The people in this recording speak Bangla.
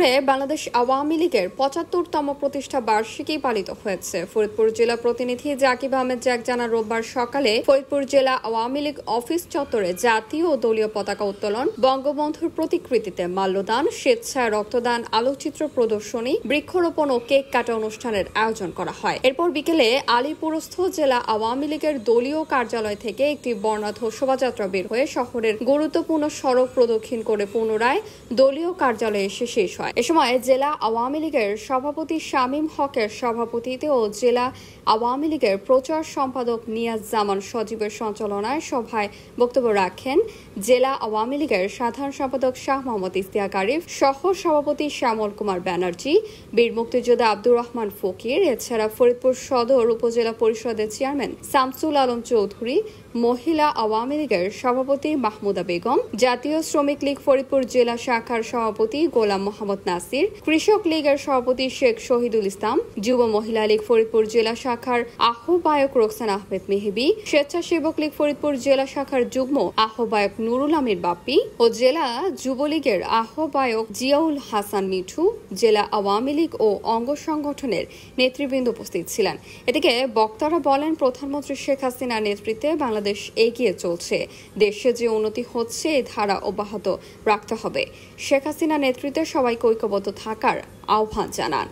ফরিদপুরে বাংলাদেশ আওয়ামী লীগের ৭৫তম প্রতিষ্ঠা বার্ষিকী পালিত হয়েছে। ফরিদপুর জেলা প্রতিনিধি জাকিব আহমেদ জ্যাক জানান, রোববার সকালে ফরিদপুর জেলা আওয়ামী লীগ অফিস চত্বরে জাতীয় ও দলীয় পতাকা উত্তোলন, বঙ্গবন্ধুর প্রতিকৃতিতে মাল্যদান, স্বেচ্ছায় রক্তদান, আলোকচিত্র প্রদর্শনী, বৃক্ষরোপণ ও কেক কাটা অনুষ্ঠানের আয়োজন করা হয়। এরপর বিকেলে আলীপুরস্থ জেলা আওয়ামী লীগের দলীয় কার্যালয় থেকে একটি বর্ণাঢ্য শোভাযাত্রা বের হয়ে শহরের গুরুত্বপূর্ণ সড়ক প্রদক্ষিণ করে পুনরায় দলীয় কার্যালয়ে এসে শেষ হয়। এ সময় জেলা আওয়ামী লীগের সভাপতি শামীম হকের সভাপতিত্বে ও জেলা আওয়ামী লীগের প্রচার সম্পাদক নিয়াজ জামান সজীবের সঞ্চালনায় সভায় বক্তব্য রাখেন জেলা আওয়ামী লীগের সাধারণ সম্পাদক শাহ মোহাম্মদ ইশতিয়াক আরিফ, সহ সভাপতি শ্যামল কুমার ব্যানার্জি, বীর মুক্তিযোদ্ধা আব্দুর রহমান ফকির। এছাড়া ফরিদপুর সদর উপজেলা পরিষদের চেয়ারম্যান শামসুল আলম চৌধুরী, মহিলা আওয়ামী লীগের সভাপতি মাহমুদা বেগম, জাতীয় শ্রমিক লীগ ফরিদপুর জেলা শাখার সভাপতি গোলাম মোহাম্মদ নাসির, কৃষক লীগের সভাপতি শেখ শহীদুল ইসলাম, যুব মহিলা লীগ ফরিদপুর জেলা শাখার আহ্বায়ক রোকসানা আহমেদ মেহেবী, স্বেচ্ছাসেবক লীগ ফরিদপুর জেলা শাখার যুগ্ম আহ্বায়ক নুরুল আমির বাপ্পি ও জেলা যুবলীগের আহ্বায়ক জিয়াউল হাসান মিঠু, জেলা আওয়ামী লীগ ও অঙ্গ সংগঠনের নেতৃবৃন্দ উপস্থিত ছিলেন। এদিকে বক্তারা বলেন, প্রধানমন্ত্রী শেখ হাসিনার নেতৃত্বে বাংলাদেশ এগিয়ে চলছে। দেশে যে উন্নতি হচ্ছে এই ধারা অব্যাহত রাখতে হবে। শেখ হাসিনার নেতৃত্বে সবাইকে ঐক্যবদ্ধ থাকার আহ্বান জানান।